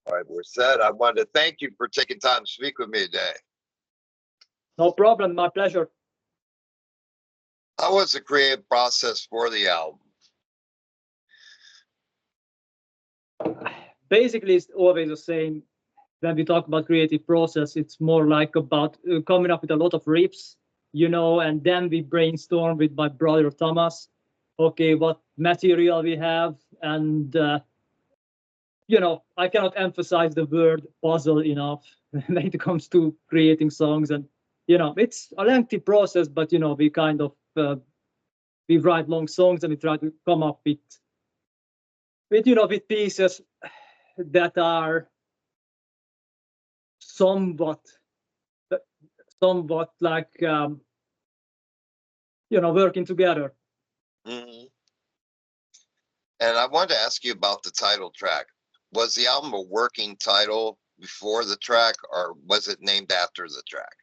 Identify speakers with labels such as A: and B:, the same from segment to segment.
A: All right, we're set. I wanted to thank you for taking time to speak with me today.
B: No problem, my pleasure.
A: How was the creative process for the album?
B: Basically, it's always the same. When we talk about creative process, it's more like about coming up with a lot of riffs, and then we brainstorm with my brother Thomas. Okay, what material we have, and I cannot emphasize the word puzzle enough when it comes to creating songs. And it's a lengthy process, but we kind of we write long songs and we try to come up with pieces that are somewhat like working together.
A: Mm-hmm. And I wanted to ask you about the title track. Was the album a working title before the track, or was it named after the track?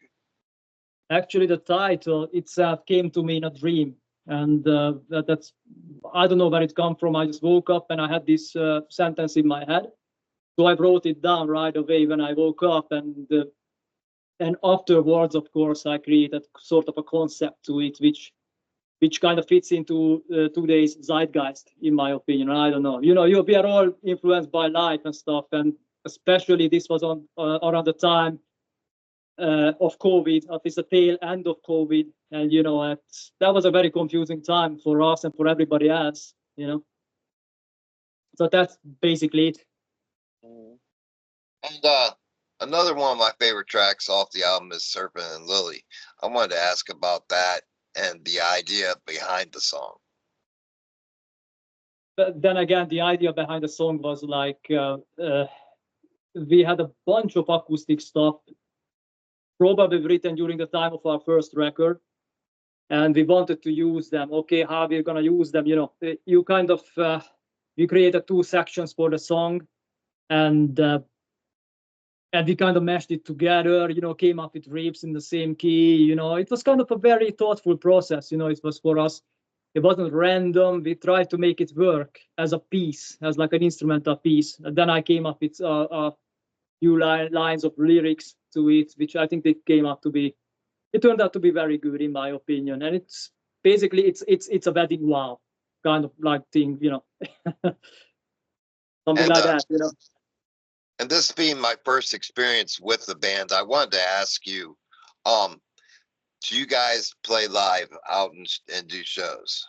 B: Actually, the title itself came to me in a dream, and that's I don't know where it come from. I just woke up and I had this sentence in my head, so I wrote it down right away when I woke up, and afterwards, of course, I created sort of a concept to it, which kind of fits into today's zeitgeist, in my opinion. I don't know. We are all influenced by life and stuff, and especially this was on around the time of COVID, at least the tail end of COVID, and that was a very confusing time for us and for everybody else. So that's basically it.
A: And another one of my favorite tracks off the album is Serpent and Lily. I wanted to ask about that and the idea behind the song.
B: But then again, the idea behind the song was like we had a bunch of acoustic stuff, probably written during the time of our first record, and we wanted to use them. Okay, how we're gonna use them? You kind of we created two sections for the song, and we kind of meshed it together. Came up with riffs in the same key. It was kind of a very thoughtful process. It was for us. It wasn't random. We tried to make it work as a piece, as like an instrumental piece. And then I came up with a few lines of lyrics to it, which I think it turned out to be very good in my opinion. And it's basically it's a wedding wow kind of like thing, something like that,
A: And this being my first experience with the band, I wanted to ask you, do you guys play live out and do shows?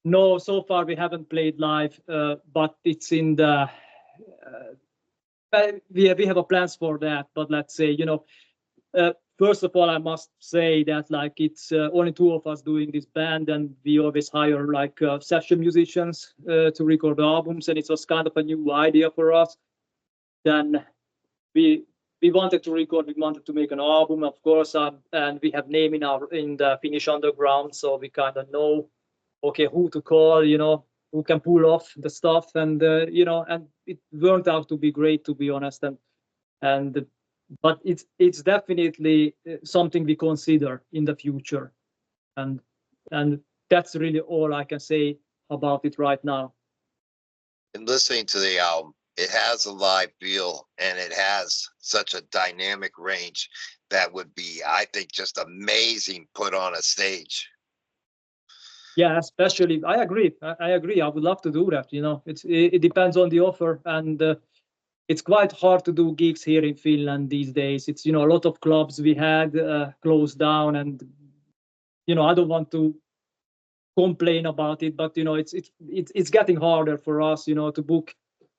B: No, so far we haven't played live, but it's in the we have a plans for that. But let's say, first of all, I must say that like it's only two of us doing this band, and we always hire like session musicians to record albums, and it was kind of a new idea for us. Then we wanted to record, we wanted to make an album, of course, and we have name in the Finnish underground, so we kind of know, okay, who to call, who can pull off the stuff, and and it turned out to be great, to be honest, but it's definitely something we consider in the future, and that's really all I can say about it right now.
A: And listening to the album, it has a live feel and it has such a dynamic range that would be, I think, just amazing put on a stage.
B: Yeah, especially I agree. I would love to do that. It depends on the offer, and it's quite hard to do gigs here in Finland these days. It's a lot of clubs we had closed down, and I don't want to complain about it, but it's getting harder for us, to book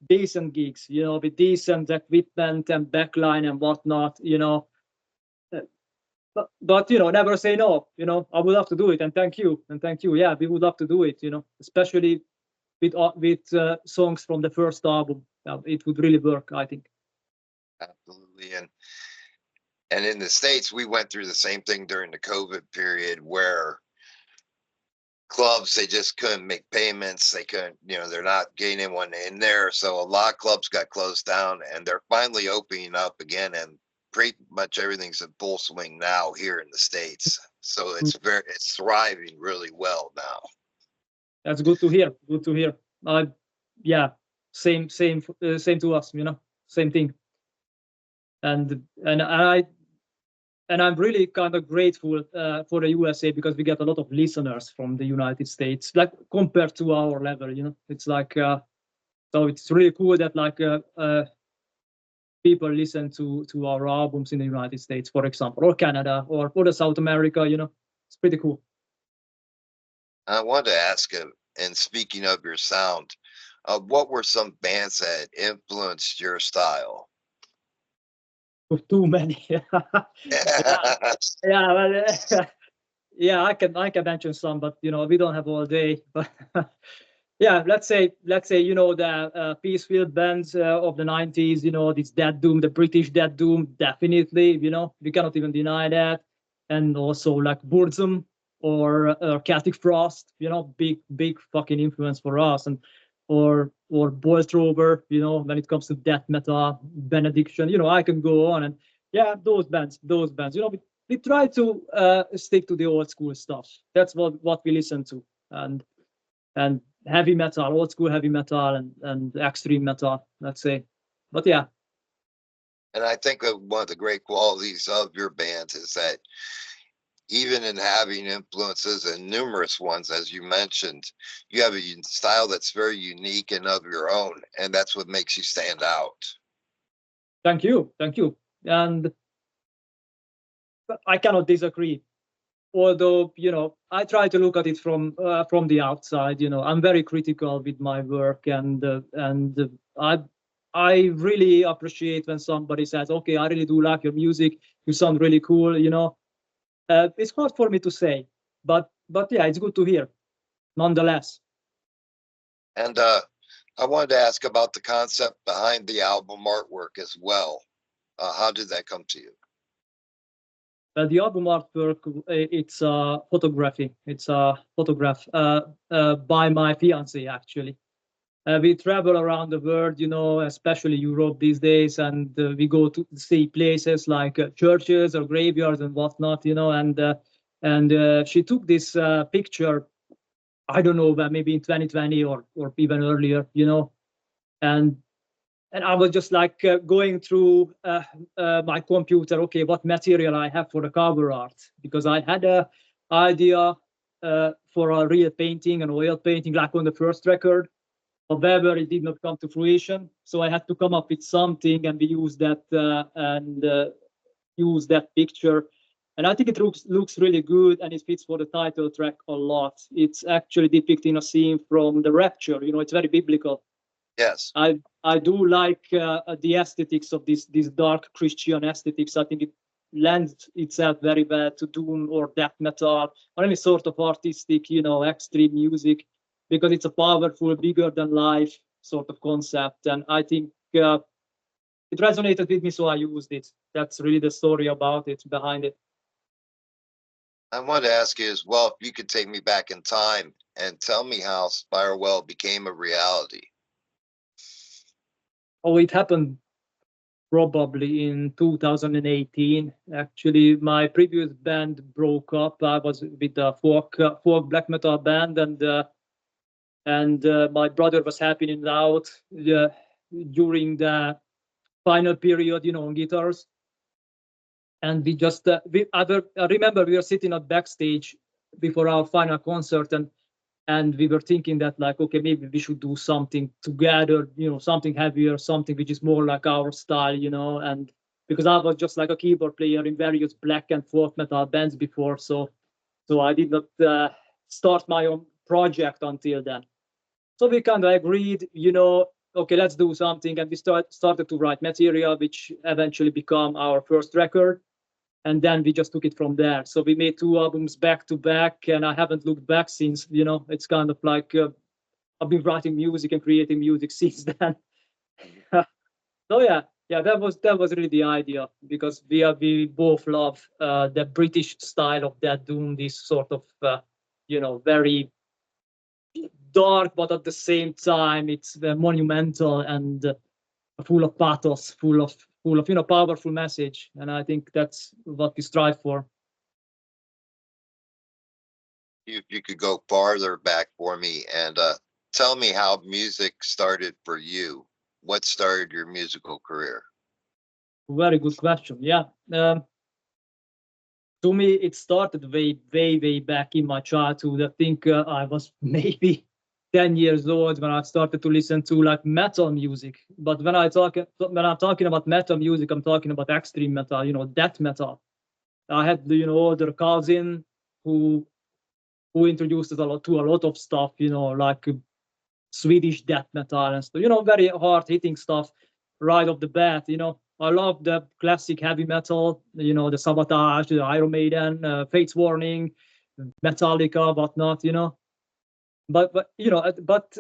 B: decent gigs, with decent equipment and backline and whatnot, but never say no. I would love to do it, and thank you. Yeah, we would love to do it, especially with songs from the first album. It would really work, I think.
A: Absolutely. And in the States, we went through the same thing during the COVID period, where clubs, they just couldn't make payments. They couldn't, they're not getting anyone in there. So a lot of clubs got closed down, and they're finally opening up again, and pretty much everything's in full swing now here in the States. So it's thriving really well now.
B: That's good to hear. Yeah, same to us, you know, same thing. And I'm really kind of grateful for the USA, because we get a lot of listeners from the United States, like compared to our level, you know. It's like so it's really cool that like people listen to our albums in the United States, for example, or Canada, or the South America, you know. It's pretty cool.
A: I wanted to ask him, and speaking of your sound, what were some bands that influenced your style?
B: Too many. Yeah, well, yeah, I can mention some, but you know, we don't have all day. But yeah, let's say you know, the peace-filled bands of the 90s, you know, this Dead Doom, the British Dead Doom, definitely, you know, we cannot even deny that. And also like Burzum or Celtic Frost, you know, big fucking influence for us. And or Boiltrover, you know, when it comes to death metal, Benediction, you know, I can go on. And yeah, those bands, you know, we try to stick to the old school stuff. That's what we listen to. And heavy metal, old school heavy metal, and extreme metal, let's say. But yeah.
A: And I think that one of the great qualities of your band is that even in having influences and numerous ones, as you mentioned, you have a style that's very unique and of your own, and that's what makes you stand out.
B: Thank you. And I cannot disagree. Although, you know, I try to look at it from the outside. You know, I'm very critical with my work, and I really appreciate when somebody says, "Okay, I really do like your music. You sound really cool." You know, it's hard for me to say, but yeah, it's good to hear, nonetheless.
A: And I wanted to ask about the concept behind the album artwork as well. How did that come to you?
B: The album artwork, it's a photography. It's a photograph by my fiance, actually. We travel around the world, you know, especially Europe these days, and we go to see places like churches or graveyards and whatnot, you know. And she took this picture, I don't know, maybe in 2020 or even earlier, you know. And I was just like going through my computer. Okay, what material I have for the cover art, because I had a idea for a real painting, an oil painting, like on the first record. However, it did not come to fruition, so I had to come up with something, and we used that and use that picture. And I think it looks really good, and it fits for the title track a lot. It's actually depicting a scene from the Rapture. You know, it's very biblical.
A: Yes.
B: I do like the aesthetics of this dark Christian aesthetics. I think it lends itself very well to doom or death metal or any sort of artistic, you know, extreme music, because it's a powerful, bigger than life sort of concept. And I think it resonated with me, so I used it. That's really the story about it, behind it.
A: I wanted to ask you as well, if you could take me back in time and tell me how Spirewell became a reality.
B: Oh, it happened probably in 2018. Actually, my previous band broke up. I was with a folk black metal band, and my brother was helping it out during the final period, you know, on guitars. And we just I remember we were sitting at backstage before our final concert, and we were thinking that, like, okay, maybe we should do something together, you know, something heavier, something which is more like our style, you know. And because I was just like a keyboard player in various black and folk metal bands before, so I did not start my own project until then. So we kind of agreed, you know, okay, let's do something, and we started to write material, which eventually became our first record. And then we just took it from there. So we made 2 albums back to back, and I haven't looked back since. You know, it's kind of like I've been writing music and creating music since then. So yeah, that was really the idea, because we both love the British style of that doom, this sort of you know, very dark, but at the same time it's monumental and full of pathos, full of you know, powerful message. And I think that's what we strive for.
A: If you could go farther back for me and tell me how music started for you. What started your musical career?
B: Very good question. Yeah. To me, it started way back in my childhood. I think I was maybe 10 years old when I started to listen to like metal music. But when I'm talking about metal music, I'm talking about extreme metal, death metal. I had older cousin who introduced us to a lot of stuff, like Swedish death metal and stuff, very hard hitting stuff right off the bat. I love the classic heavy metal, the Sabotage, the Iron Maiden, Fates Warning, Metallica, whatnot. But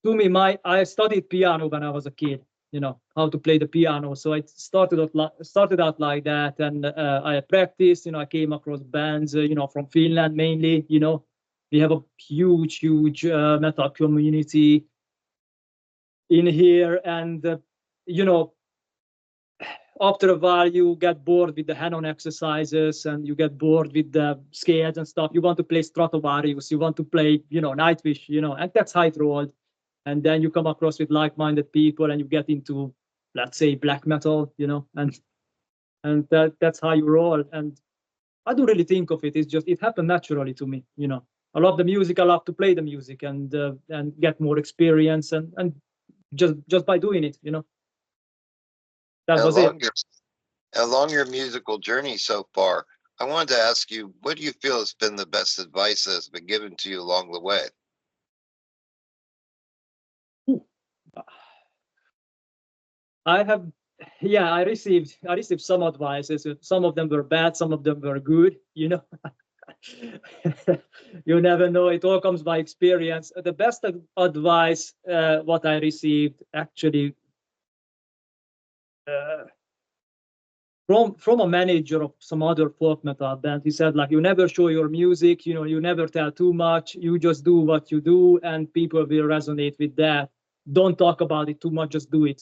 B: to me, I studied piano when I was a kid. How to play the piano. So I started out like that, and I practiced. I came across bands, from Finland mainly. We have a huge metal community in here, and you know after a while you get bored with the hand-on exercises, and you get bored with the scales and stuff. You want to play Stratovarius, you want to play Nightwish, and that's how it rolled. And then you come across with like-minded people, and you get into, let's say, black metal, and that's how you roll. And I don't really think of it. It's just it happened naturally to me. I love the music. I love to play the music and get more experience, and just by doing it, that was it.
A: Along your musical journey so far, I wanted to ask you, what do you feel has been the best advice that's been given to you along the way?
B: I have, yeah, I received some advices. Some of them were bad, some of them were good. You never know. It all comes by experience. The best advice what I received actually uh, from a manager of some other folk metal band. He said, like, you never show your music, you never tell too much, you just do what you do, and people will resonate with that. Don't talk about it too much, just do it.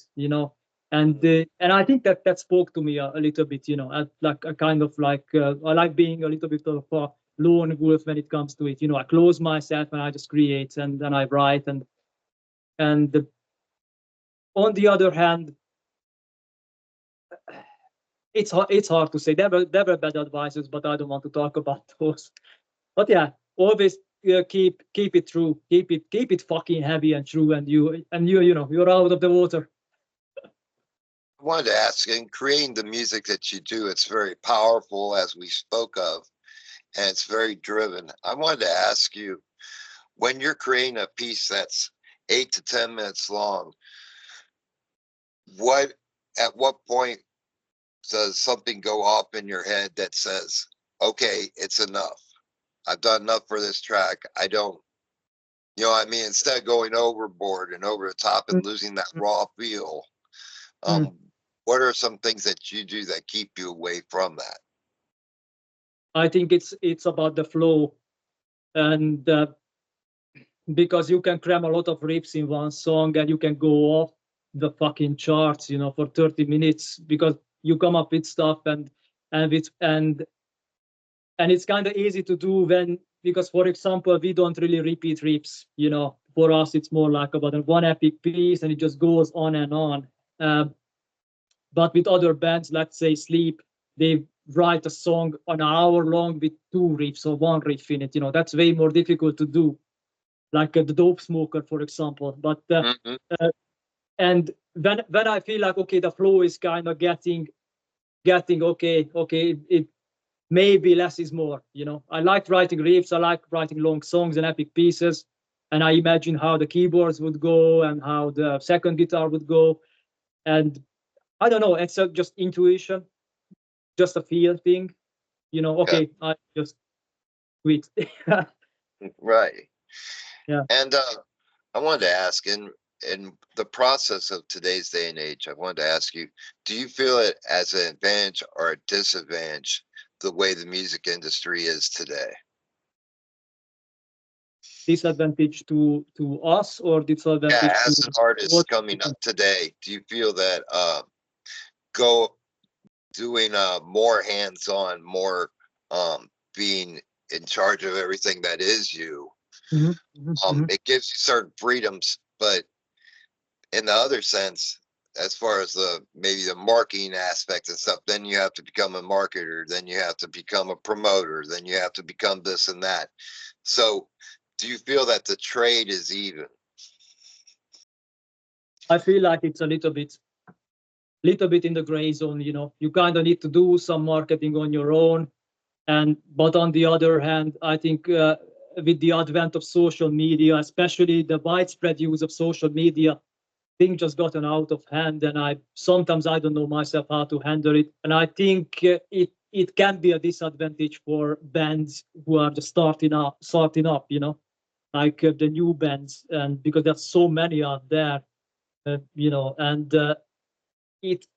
B: And I think that spoke to me a little bit. Like a kind of like I like being a little bit of a lone wolf when it comes to it. I close myself and I just create, and then I write. And on the other hand, it's hard to say. There were bad advices, but I don't want to talk about those. But yeah, always keep it true, keep it fucking heavy and true, and you're out of the water.
A: I wanted to ask, in creating the music that you do, it's very powerful, as we spoke of, and it's very driven. I wanted to ask you, when you're creating a piece that's 8 to 10 minutes long, what at what point does something go off in your head that says, okay, it's enough, I've done enough for this track, I don't, what I mean, instead of going overboard and over the top and losing that raw feel?
B: Mm.
A: What are some things that you do that keep you away from that?
B: I think it's about the flow, and because you can cram a lot of riffs in one song, and you can go off the fucking charts, for 30 minutes, because you come up with stuff, and it's and it's kind of easy to do because, for example, we don't really repeat riffs. For us it's more like about one epic piece, and it just goes on and on. But with other bands, let's say Sleep, they write a song an hour long with two riffs or one riff in it. That's way more difficult to do, like the Dope Smoker, for example. But and when I feel like, okay, the flow is kind of getting okay, it maybe less is more. I like writing riffs, I like writing long songs and epic pieces, and I imagine how the keyboards would go and how the second guitar would go. And I don't know, it's just intuition, just a feel thing.
A: Yeah,
B: Okay, I just quit.
A: right.
B: Yeah.
A: And I wanted to ask, in the process of today's day and age, I wanted to ask you, do you feel it as an advantage or a disadvantage the way the music industry is today?
B: Disadvantage to us, or
A: Yeah,
B: disadvantage to
A: as an artist
B: what?
A: coming up today, do you feel that go doing more hands-on, more being in charge of everything that is you?
B: Mhm.
A: It gives you certain freedoms, but in the other sense, as far as maybe the marketing aspect and stuff, then you have to become a marketer, then you have to become a promoter, then you have to become this and that. So do you feel that the trade is even?
B: I feel like it's a little bit in the gray zone. You kind of need to do some marketing on your own, but on the other hand, I think with the advent of social media, especially the widespread use of social media, things just gotten out of hand, and I don't know myself how to handle it, and I think it can be a disadvantage for bands who are just starting up, like the new bands, and because there's so many out there, and it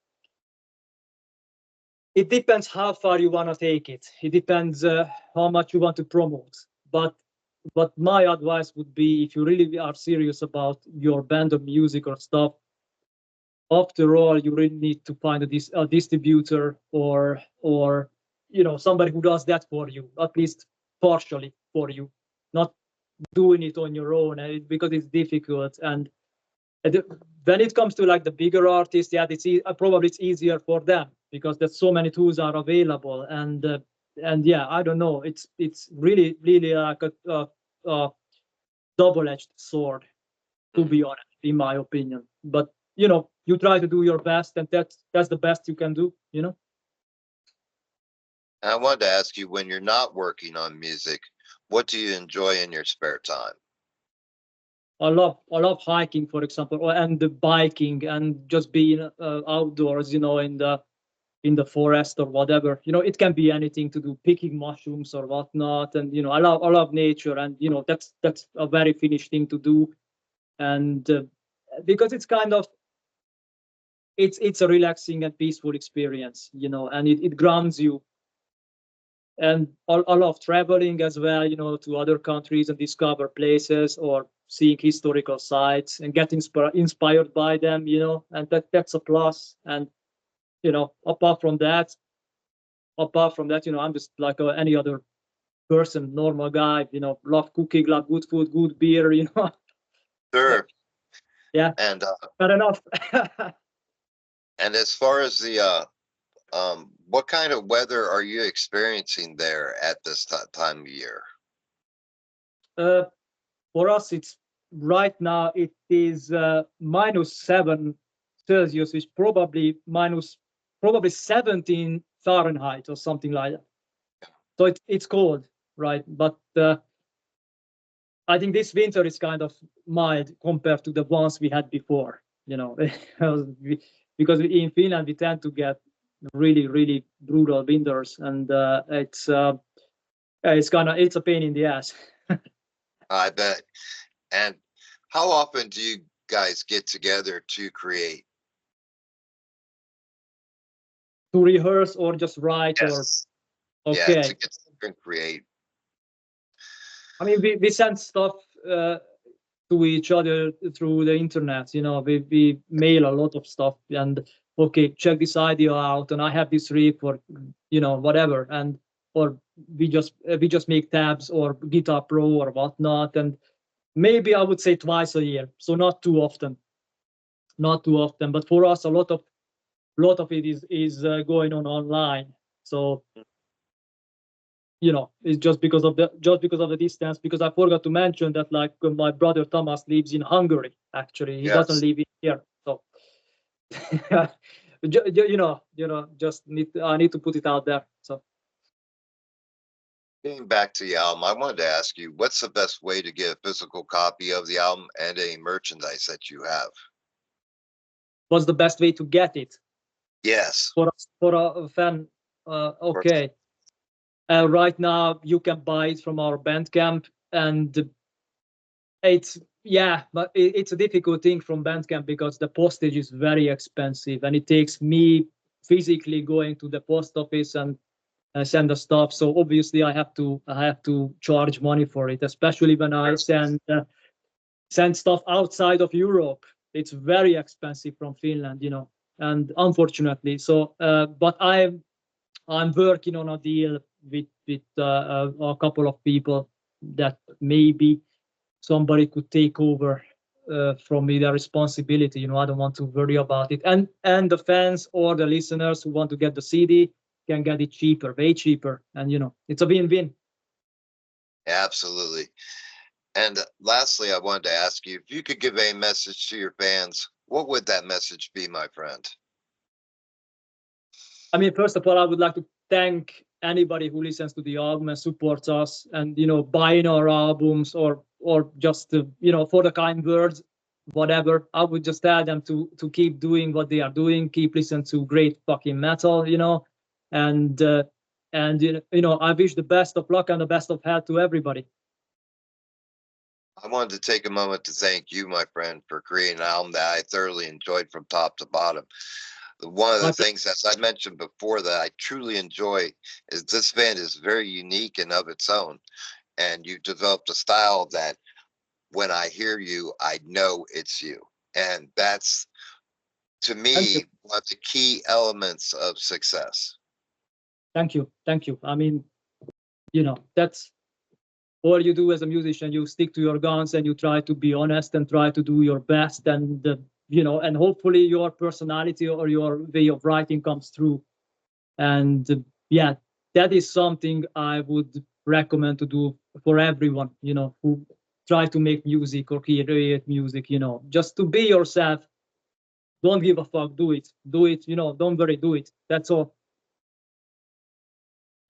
B: it depends how far you want to take it. It depends how much you want to promote. But my advice would be, if you really are serious about your band of music or stuff, after all, you really need to find a distributor, or somebody who does that for you, at least partially for you, not doing it on your own, because it's difficult. And when it comes to like the bigger artists, yeah, probably it's easier for them because there's so many tools are available. And yeah, I don't know. It's really like a double-edged sword, to be honest, in my opinion. But you try to do your best, and that's the best you can do.
A: And I wanted to ask you, when you're not working on music, what do you enjoy in your spare time?
B: I love hiking, for example, and the biking, and just being outdoors, in the forest or whatever. It can be anything to do, picking mushrooms or whatnot. And I love nature, and that's a very Finnish thing to do. And because it's kind of it's a relaxing and peaceful experience, and it grounds you. And I love traveling as well, to other countries and discover places, or seeing historical sites and get inspired by them, and that's a plus. And apart from that, I'm just like any other person, normal guy, love cooking, love good food, good beer,
A: Sure.
B: Yeah,
A: And
B: fair enough.
A: and as far as what kind of weather are you experiencing there at this time of year?
B: uh, for us, it's right now it is -7 Celsius, which probably 17 Fahrenheit or something like that. So it's cold, right? But I think this winter is kind of mild compared to the ones we had before. Because in Finland we tend to get really, really brutal winters, and it's a pain in the ass.
A: I bet. And how often do you guys get together to create?
B: To rehearse or just write, or
A: Yes. Yeah, to
B: okay.
A: get together and create.
B: I mean, we send stuff to each other through the internet. We mail a lot of stuff, and okay, check this idea out, and I have this riff, or whatever, and or we just make tabs or Guitar Pro or whatnot, and maybe I would say twice a year, so not too often, But for us, a lot of it is going on online. So it's just because of the distance. Because I forgot to mention that, like, my brother Thomas lives in Hungary. Actually, he doesn't
A: Yes.
B: live here. So I need to put it out there. So
A: Getting back to the album, I wanted to ask you, what's the best way to get a physical copy of the album and any merchandise that you have?
B: what's the best way to get it
A: Yes.
B: for a fan? Okay. Right now you can buy it from our Bandcamp, and but it's a difficult thing from Bandcamp because the postage is very expensive, and it takes me physically going to the post office and send the stuff. So obviously I have to charge money for it, especially when I send stuff outside of Europe. It's very expensive from Finland, and unfortunately. So, but I'm working on a deal with a couple of people that maybe somebody could take over from me the responsibility. I don't want to worry about it. And the fans or the listeners who want to get the CD can get it cheaper, way cheaper. And it's a win-win.
A: Absolutely. And lastly, I wanted to ask you if you could give a message to your fans, what would that message be, my friend?
B: I mean, first of all, I would like to thank anybody who listens to the album and supports us, and buying our albums, or just for the kind words, whatever. I would just tell them to keep doing what they are doing, keep listening to great fucking metal, and I wish the best of luck and the best of health to everybody.
A: I wanted to take a moment to thank you, my friend, for creating an album that I thoroughly enjoyed from top to bottom. One of the things, as I mentioned before, that I truly enjoy is this band is very unique and of its own. And you developed a style that when I hear you, I know it's you. And that's, to me, one of the key elements of success.
B: Thank you. Thank you. I mean, that's all you do as a musician. You stick to your guns and you try to be honest and try to do your best. And, and hopefully your personality or your way of writing comes through. And yeah, that is something I would recommend to do for everyone, who try to make music or create music, just to be yourself. Don't give a fuck. Do it. Don't worry. Do it. That's all.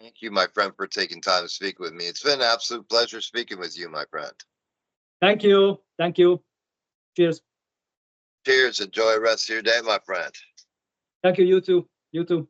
A: Thank you, my friend, for taking time to speak with me. It's been an absolute pleasure speaking with you, my friend.
B: Thank you. Thank you. Cheers.
A: Cheers. Enjoy the rest of your day, my friend.
B: Thank you. You too. You too.